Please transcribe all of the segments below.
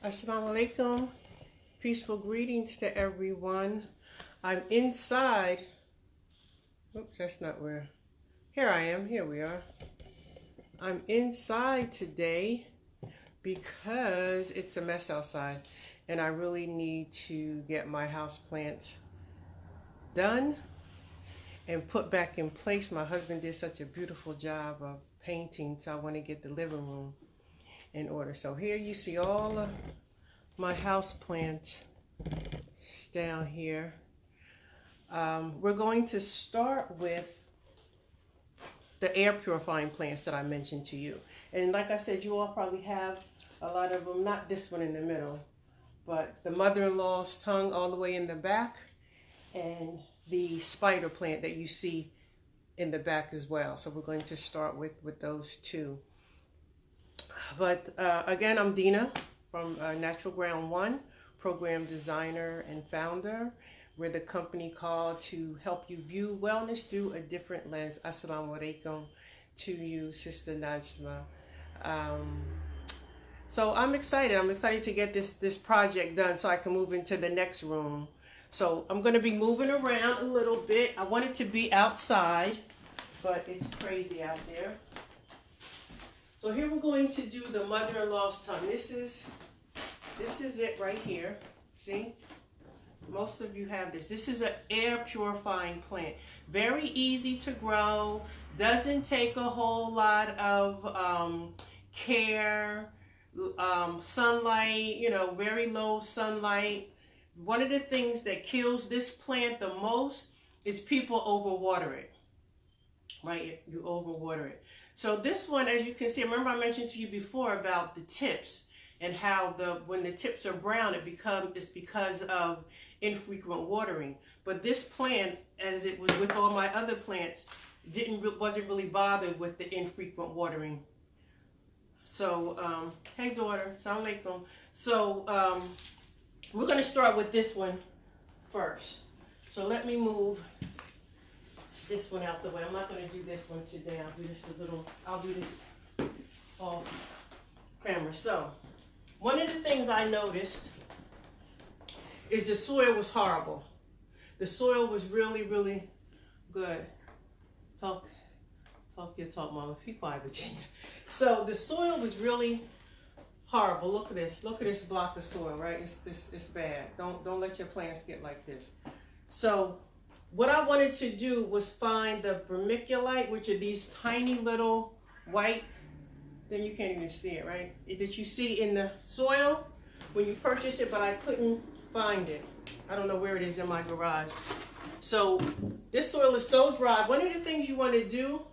Assalamu alaikum. Peaceful greetings to everyone. I'm inside. Oops, that's not where. Here I am. Here we are. I'm inside today because it's a mess outside and I really need to get my house plants done and put back in place. My husband did such a beautiful job of painting, so I want to get the living room in order. So here you see all of my house plants down here. We're going to start with the air purifying plants that I mentioned to you. And like I said, you all probably have a lot of them, not this one in the middle, but the mother-in-law's tongue all the way in the back and the spider plant that you see in the back as well. So we're going to start with those two. But again, I'm Dina from Natural Ground One, program designer and founder. We're the company called to help you view wellness through a different lens. Assalamu alaikum to you, Sister Najma. So I'm excited. I'm excited to get this project done so I can move into the next room. So I'm going to be moving around a little bit. I want it to be outside, but it's crazy out there. So here we're going to do the mother-in-law's tongue. This is it right here. See? Most of you have this. This is an air purifying plant. Very easy to grow. Doesn't take a whole lot of care. Sunlight, very low sunlight. One of the things that kills this plant the most is people overwater it. Right? You overwater it. So this one, as you can see, remember I mentioned to you before about the tips and how when the tips are brown, it's because of infrequent watering. But this plant, as it was with all my other plants, wasn't really bothered with the infrequent watering. So, hey daughter, Assalamu alaikum. So, we're going to start with this one first. So let me move this one out the way. I'm not going to do this one today. I'll do this off camera. So, one of the things I noticed is the soil was horrible. The soil was really, really good. Talk your talk, Mama. Be quiet, Virginia. So the soil was really horrible. Look at this. Look at this block of soil, right? It's bad. Don't let your plants get like this. So what I wanted to do was find the vermiculite, which are these tiny little white, then you can't even see it, right? That you see in the soil when you purchase it, but I couldn't find it. I don't know where it is in my garage. So this soil is so dry. One of the things you want to do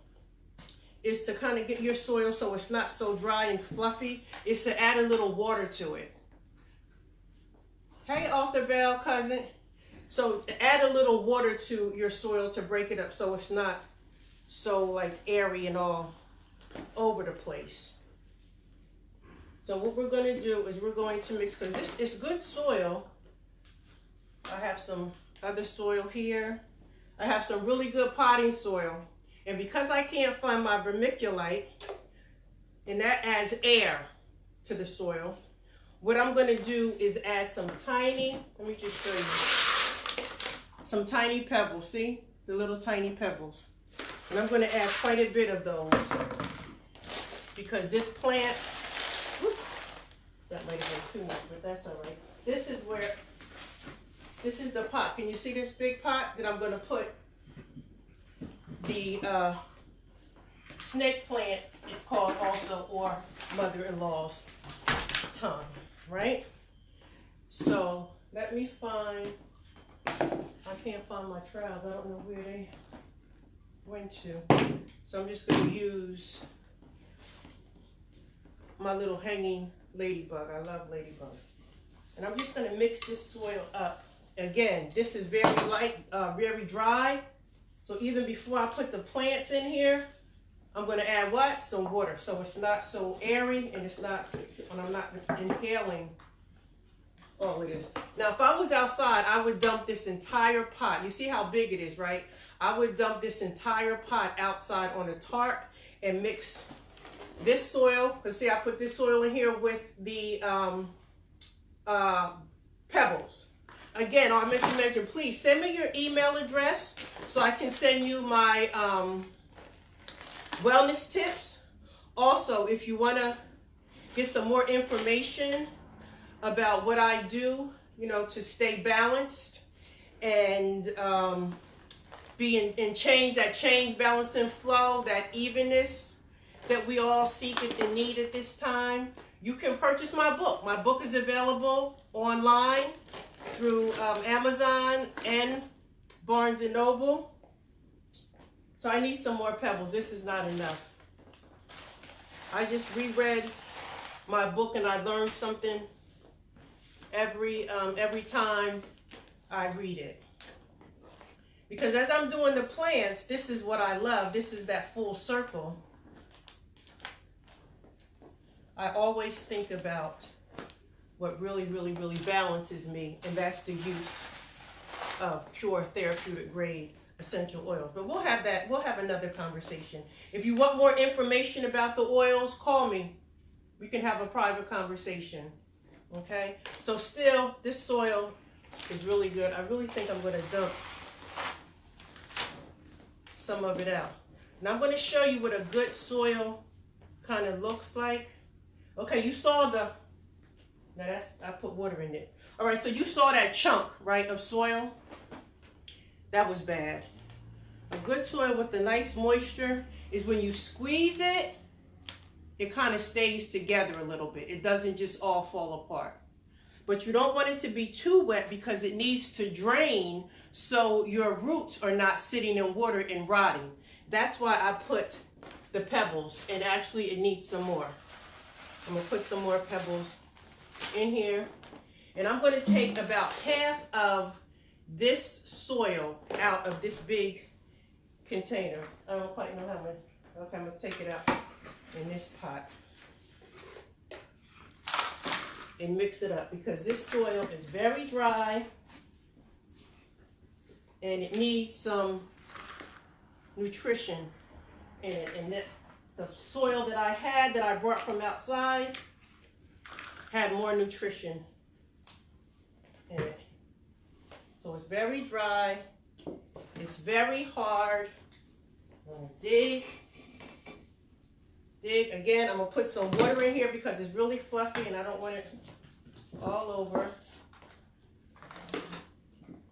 is to kind of get your soil so it's not so dry and fluffy, is to add a little water to it. Hey, Arthur Bell, cousin. So add a little water to your soil to break it up so it's not so like airy and all over the place. So what we're going to do is we're going to mix, because this is good soil. I have some other soil here. I have some really good potting soil. And because I can't find my vermiculite, and that adds air to the soil, what I'm going to do is add some tiny, let me just show you, some tiny pebbles. See? The little tiny pebbles. And I'm going to add quite a bit of those. Because this plant, whoop, that might have been too much, but that's all right. This is the pot. Can you see this big pot that I'm going to put the snake plant, it's called also, or mother-in-law's tongue, right? So let me find, I can't find my trowels. I don't know where they went to. So I'm just going to use my little hanging ladybug. I love ladybugs. And I'm just going to mix this soil up. Again, this is very light, very dry. So even before I put the plants in here, I'm going to add what? Some water. So it's not so airy and I'm not inhaling all of this. Now, if I was outside, I would dump this entire pot. You see how big it is, right? I would dump this entire pot outside on a tarp and mix this soil. Because see, I put this soil in here with the pebbles. Again, I meant to mention, please send me your email address so I can send you my wellness tips. Also, if you want to get some more information about what I do, you know, to stay balanced and be in change, that change, balance, and flow, that evenness that we all seek and need at this time, you can purchase my book. My book is available online through Amazon and Barnes & Noble. So I need some more pebbles. This is not enough. I just reread my book and I learned something every time I read it. Because as I'm doing the plants, this is what I love. This is that full circle. I always think about what really, really, really balances me, and that's the use of pure therapeutic grade essential oils. But we'll have another conversation. If you want more information about the oils, call me. We can have a private conversation. Okay? So still, this soil is really good. I really think I'm going to dump some of it out. And I'm going to show you what a good soil kind of looks like. Okay, you saw the, now I put water in it. All right, so you saw that chunk, right, of soil? That was bad. A good soil with a nice moisture is when you squeeze it, it kind of stays together a little bit. It doesn't just all fall apart. But you don't want it to be too wet because it needs to drain so your roots are not sitting in water and rotting. That's why I put the pebbles, and actually it needs some more. I'm going to put some more pebbles in here. And I'm going to take about half of this soil out of this big container. I don't quite know how much. Okay, I'm going to take it out in this pot and mix it up because this soil is very dry and it needs some nutrition in it. And the soil that I had that I brought from outside had more nutrition in it. So it's very dry. It's very hard. I'm gonna dig. Again, I'm gonna put some water in here because it's really fluffy and I don't want it all over.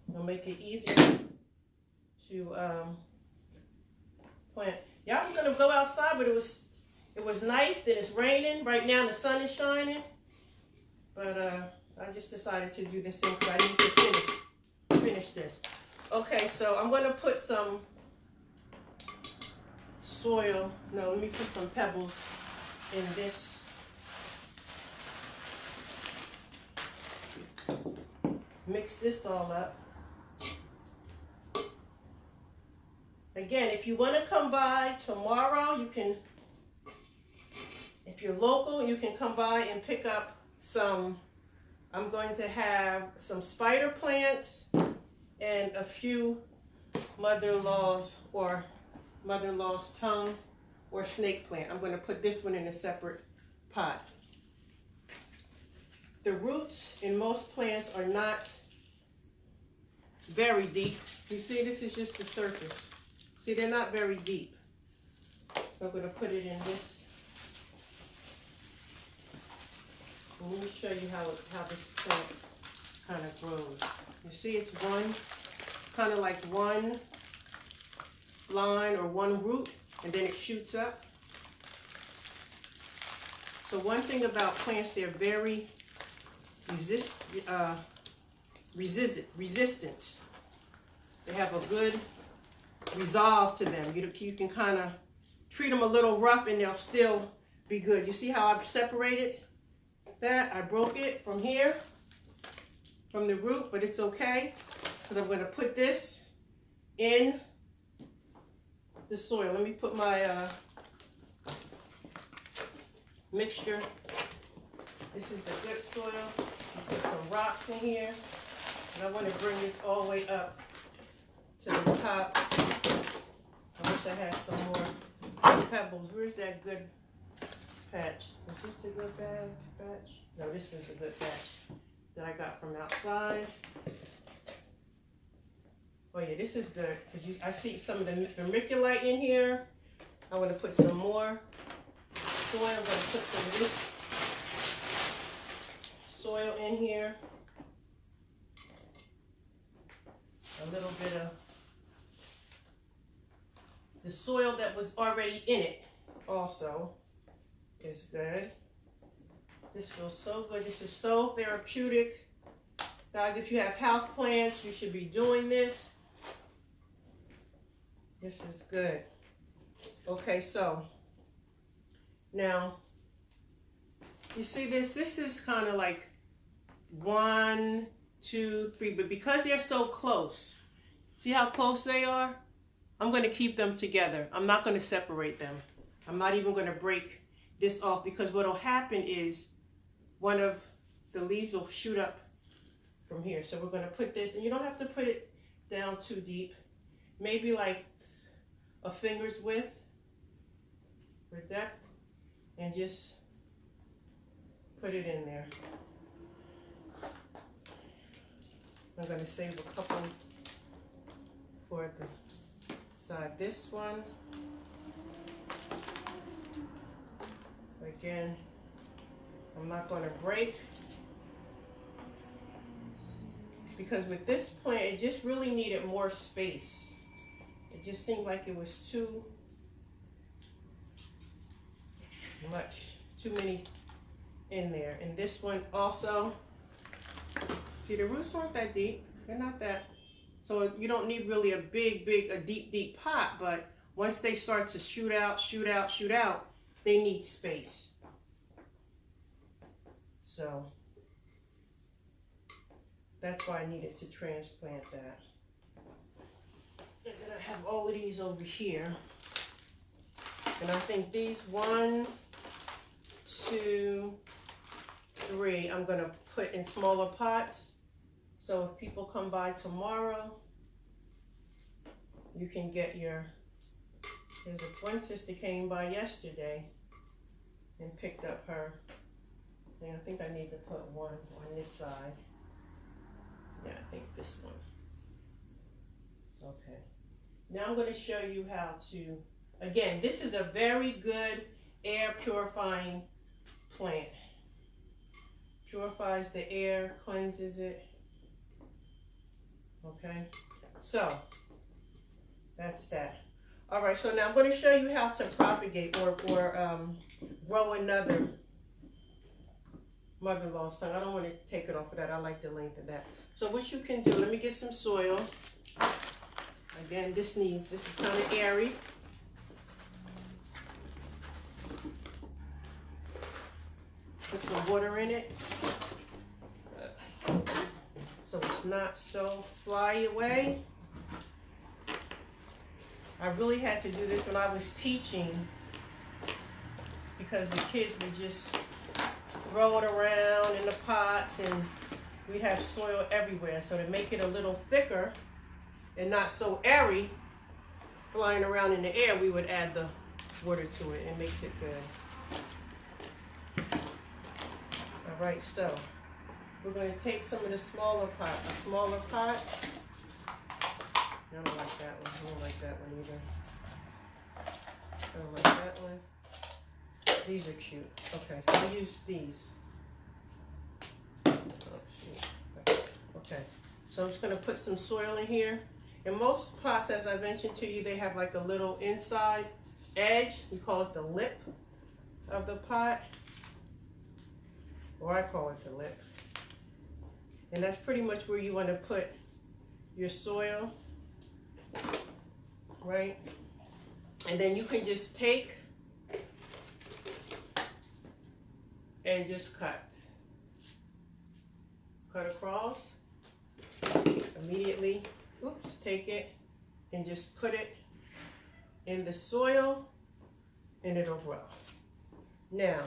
It'll make it easier to plant. Yeah, I was gonna go outside, but it was nice. Then it's raining. Right now the sun is shining. But I just decided to do this thing because I need to finish this. Okay, so I'm gonna put some soil. No, let me put some pebbles in this. Mix this all up. Again, if you want to come by tomorrow, you can, if you're local, you can come by and pick up some. I'm going to have some spider plants and a few mother-in-law's or mother-in-law's tongue or snake plant. I'm going to put this one in a separate pot. The roots in most plants are not very deep. You see, this is just the surface. See, they're not very deep. So I'm going to put it in this. And let me show you how this plant kind of grows. You see, it's kind of like one line or one root, and then it shoots up. So one thing about plants, they're very resistant. They have a good resolve to them. You can kind of treat them a little rough and they'll still be good. You see how I've separated that? I broke it from here, from the root, but it's okay because I'm going to put this in the soil. Let me put my mixture. This is the good soil. Put some rocks in here. And I want to bring this all the way up to the top. I wish I had some more pebbles. Where's that good patch? Was this the good patch? No, this was the good patch. that I got from outside. Oh yeah, this is good, because I see some of the vermiculite in here. I want to put some more soil. I'm going to put some of this soil in here. A little bit of the soil that was already in it also is good. This feels so good. This is so therapeutic. Guys, if you have house plants, you should be doing this. This is good. Okay, so now you see this? This is kind of like 1, 2, 3, but because they're so close, see how close they are? I'm going to keep them together. I'm not going to separate them. I'm not even going to break this off, because what will happen is one of the leaves will shoot up from here. So we're going to put this, and you don't have to put it down too deep. Maybe like a finger's width for depth, and just put it in there. I'm going to save a couple for the side. This one, again, I'm not going to break, because with this plant, it just really needed more space. It just seemed like it was too much, too many in there. And this one also, see, the roots aren't that deep. They're not that. So you don't need really a deep pot, but once they start to shoot out, they need space. So that's why I needed to transplant that. And then I have all of these over here. And I think these 1, 2, 3, I'm gonna put in smaller pots. So if people come by tomorrow, you can get your, there's one sister came by yesterday and picked up her, and I think I need to put one on this side. Yeah, I think this one. Okay. Now I'm going to show you how to, again, this is a very good air purifying plant. Purifies the air, cleanses it. Okay, so that's that. All right, so now I'm going to show you how to propagate or grow another mother-in-law's tongue. I don't want to take it off of that. I like the length of that. So what you can do, let me get some soil. Again, this is kind of airy. Put some water in it, so it's not so fly away. I really had to do this when I was teaching, because the kids would just throw it around in the pots, and we have soil everywhere. So to make it a little thicker and not so airy, flying around in the air, we would add the water to it. It makes it good. All right, so we're going to take some of the smaller pot, a smaller pot. I don't like that one. I don't like that one either. I don't like that one. These are cute. Okay, so I use these. Oh, shoot. Okay, so I'm just going to put some soil in here. In most pots, as I mentioned to you, they have like a little inside edge. We call it the lip of the pot. Or I call it the lip. And that's pretty much where you want to put your soil, right? And then you can just take and just cut across immediately. Oops, take it and just put it in the soil, and it'll grow. Now,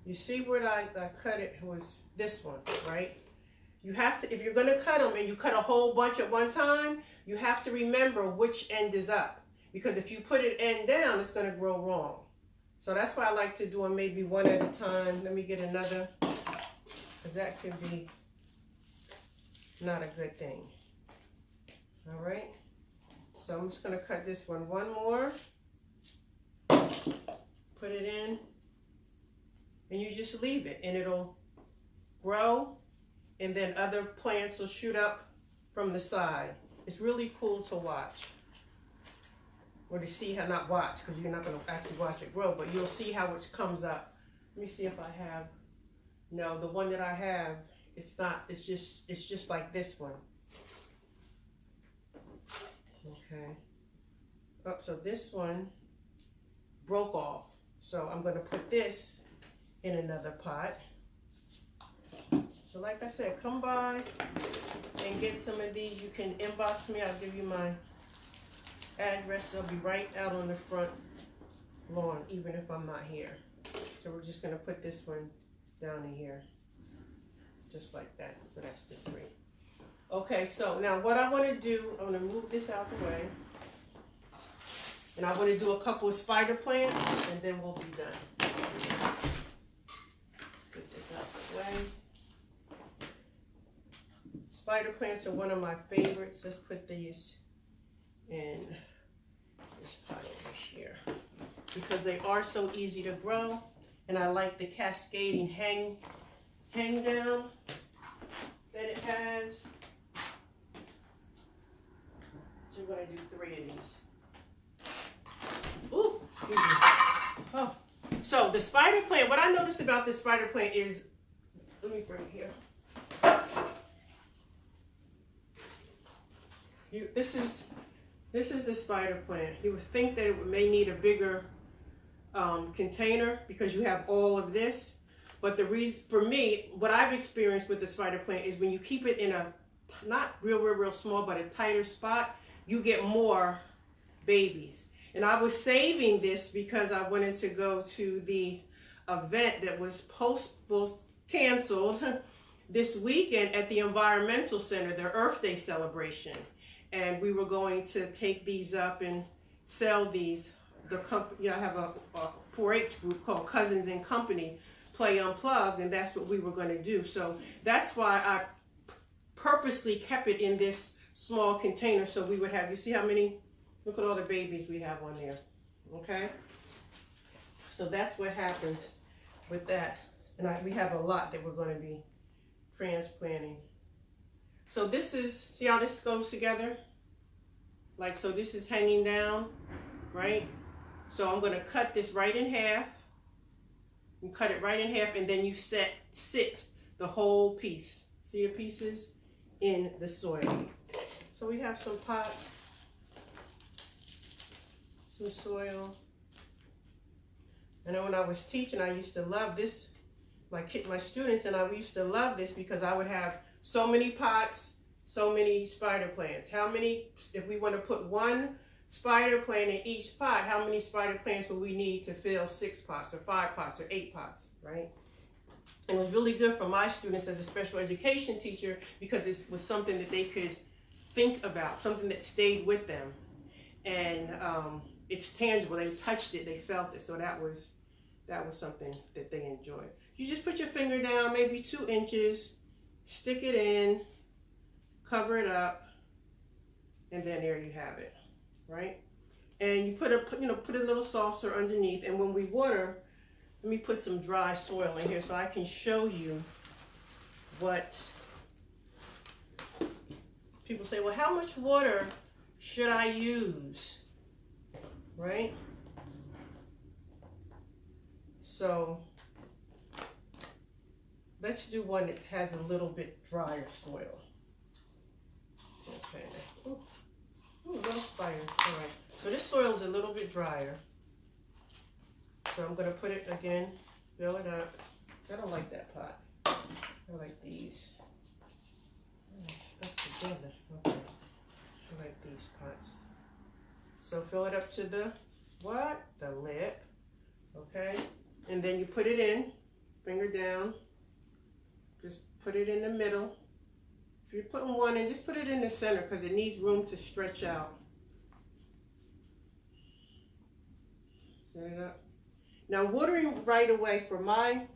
you see where I cut it was this one, right? You have to, if you're gonna cut them and you cut a whole bunch at one time, you have to remember which end is up. Because if you put it end down, it's gonna grow wrong. So that's why I like to do them maybe one at a time. Let me get another, because that could be not a good thing. All right. So I'm just going to cut this one more. Put it in. And you just leave it. And it'll grow. And then other plants will shoot up from the side. It's really cool to watch. Or to see how, not watch, because you're not going to actually watch it grow, but you'll see how it comes up. Let me see if I have, no, the one that I have, it's not, it's just like this one. Okay. Oh, so this one broke off. So I'm going to put this in another pot. So like I said, come by and get some of these. You can inbox me. I'll give you my address. I'll be right out on the front lawn, even if I'm not here. So we're just going to put this one down in here, just like that. So that's the 3. Okay, so now what I want to do, I'm going to move this out the way. And I want to do a couple of spider plants, and then we'll be done. Let's get this out the way. Spider plants are one of my favorites. Let's put these in this pot over here, because they are so easy to grow, and I like the cascading hang down that it has. So we're going to do 3 of these. Ooh, excuse me. Oh. So the spider plant, what I noticed about this spider plant is, let me bring it here. This is the spider plant. You would think that it may need a bigger container because you have all of this. But the reason, for me, what I've experienced with the spider plant is when you keep it in a, not real small, but a tighter spot, you get more babies. And I was saving this because I wanted to go to the event that was canceled this weekend at the Environmental Center, their Earth Day celebration. And we were going to take these up and sell these. The company, I have a 4-H group called Cousins and Company, Play Unplugged, and that's what we were going to do. So that's why I purposely kept it in this small container, so we would have, you see how many, look at all the babies we have on there, okay? So that's what happens with that. And we have a lot that we're going to be transplanting. So this is, see how this goes together? Like, so this is hanging down, right? So I'm going to cut this right in half. You cut it right in half, and then you sit the whole piece. See the pieces in the soil. So we have some pots, some soil. I know when I was teaching, I used to love this. My students and I, we used to love this because I would have so many pots, so many spider plants. How many, if we want to put 1 spider plant in each pot, how many spider plants would we need to fill 6 pots or 5 pots or 8 pots, right? And it was really good for my students as a special education teacher because it was something that they could think about, something that stayed with them. And it's tangible. They touched it, they felt it. So that was something that they enjoyed. You just put your finger down, maybe 2 inches, stick it in, cover it up, and then there you have it, right? And you put a little saucer underneath, and when we water, let me put some dry soil in here so I can show you what people say. Well, how much water should I use, right? So let's do one that has a little bit drier soil. Okay. Ooh, little spider. All right. So this soil is a little bit drier. So I'm going to put it again, fill it up. I don't like that pot. I like these. Stuck together. Okay. I like these pots. So fill it up to the what? The lip. Okay. And then you put it in, finger down. Just put it in the middle. If you're putting one in, just put it in the center because it needs room to stretch out. Set it up. Now watering right away, from my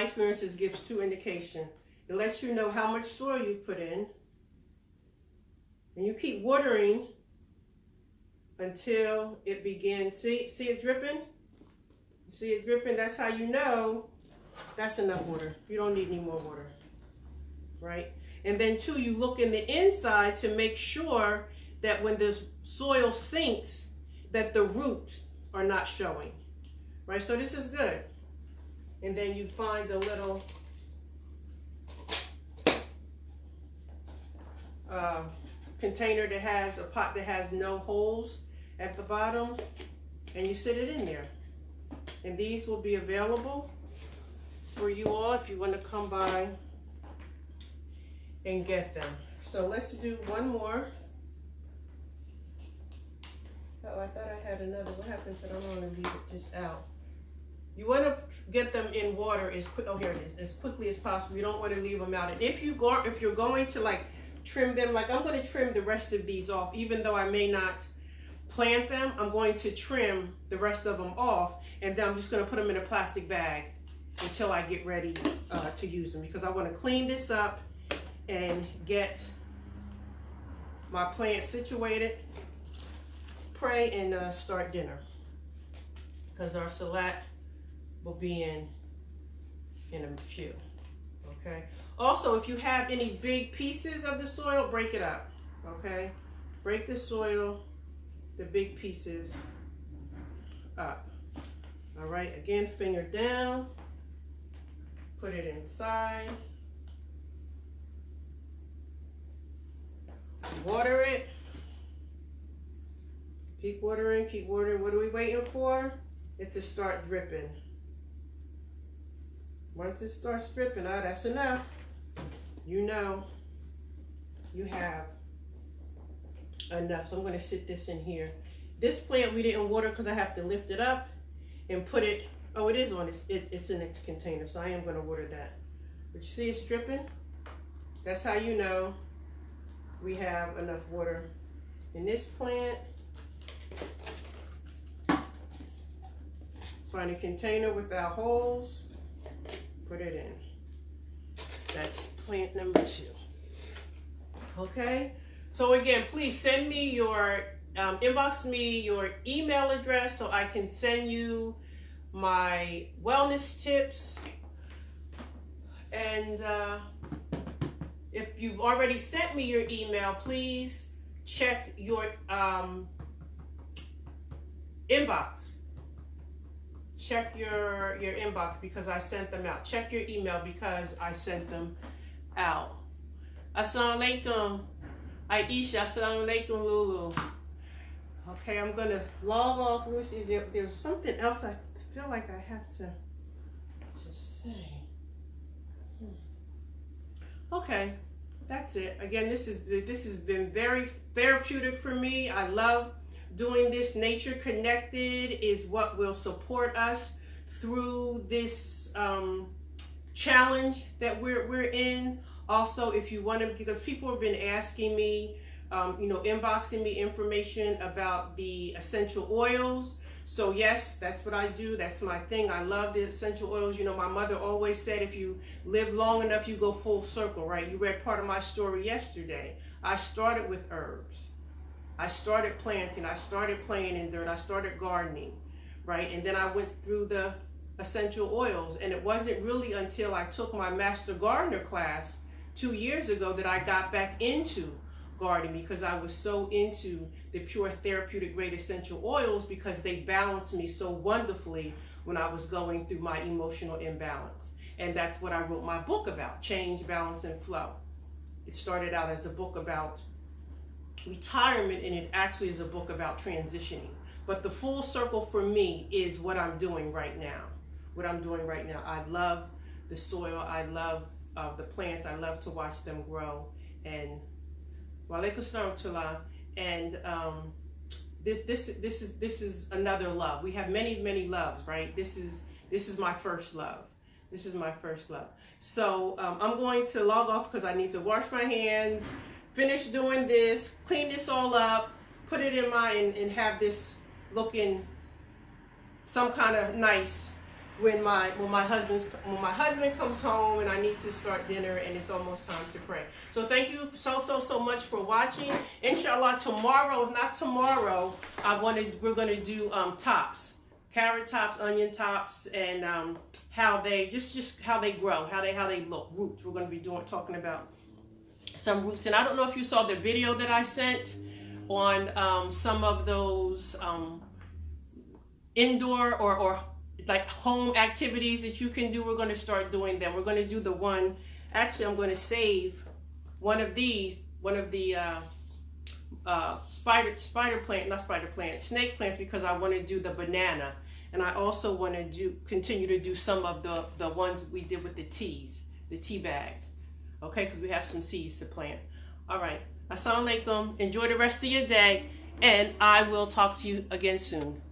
experiences, gives 2 indications. It lets you know how much soil you put in. And you keep watering until it begins. See it dripping? You see it dripping? That's how you know that's enough water. You don't need any more water, right? And then two, you look in the inside to make sure that when the soil sinks, that the roots are not showing, right? So this is good. And then you find a little container that has a pot that has no holes at the bottom, and you sit it in there. And these will be available for you all if you want to come by and get them. So let's do one more. Oh, I thought I had another. What happened to them? I'm going to leave it just out. You want to get them in water as quick. Oh, here it is. As quickly as possible. You don't want to leave them out. And if you're going to like trim them, like I'm going to trim the rest of these off, even though I may not plant them. I'm going to trim the rest of them off, and then I'm just going to put them in a plastic bag until I get ready to use them, because I want to clean this up and get my plants situated, pray, and start dinner, because our salat will be in a few. Okay. Also, if you have any big pieces of the soil, break it up. Okay. Break the soil, the big pieces up. All right. Again, finger down. Put it inside. Water it. Keep watering, keep watering. What are we waiting for? It's to start dripping. Once it starts dripping, that's enough. You know you have enough. So I'm going to sit this in here. This plant we didn't water because I have to lift it up and put it. Oh, it is on. It's in its container, so I am going to water that. But you see it's dripping? That's how you know we have enough water in this plant. Find a container without holes. Put it in. That's plant number 2. Okay. So again, please send me your inbox me your email address so I can send you my wellness tips. And if you've already sent me your email, please check your inbox. Check your inbox because I sent them out. Check your email because I sent them out. Assalamu alaikum, Aisha. Assalamu alaikum, Lulu. Okay, I'm gonna log off. Let me see. There's something else I feel like I have to say. Okay, that's it. Again, this has been very therapeutic for me. I love doing this. Nature Connected is what will support us through this challenge that we're in. Also, if you want to, because people have been asking me, inboxing me information about the essential oils. So yes, that's what I do. That's my thing. I love the essential oils. You know, my mother always said, if you live long enough, you go full circle, right? You read part of my story yesterday. I started with herbs. I started planting. I started playing in dirt. I started gardening, right? And then I went through the essential oils. And it wasn't really until I took my Master Gardener class 2 years ago that I got back into gardening, because I was so into the pure therapeutic grade essential oils, because they balanced me so wonderfully when I was going through my emotional imbalance. And that's what I wrote my book about, Change, Balance, and Flow. It started out as a book about retirement, and it actually is a book about transitioning. But the full circle for me is what I'm doing right now. I love the soil. I love the plants. I love to watch them grow. And walaikum salam. And this is another love. We have many loves, right? This is my first love. This is my first love. So I'm going to log off because I need to wash my hands, finish doing this, clean this all up, put it in and have this looking some kind of nice when my husband comes home and I need to start dinner and it's almost time to pray. So thank you so much for watching. Inshallah, tomorrow, if not tomorrow, we're gonna do tops, carrot tops, onion tops, and how they just how they grow, how they look, roots. We're gonna be talking about some roots. And I don't know if you saw the video that I sent on some of those indoor or like home activities that you can do. We're going to start doing them. We're going to do the one, actually I'm going to save one of the snake plants, because I want to do the banana, and I also want to continue to do some of the ones we did with the tea bags, okay, because we have some seeds to plant. All right, assalamu alaikum, enjoy the rest of your day, and I will talk to you again soon.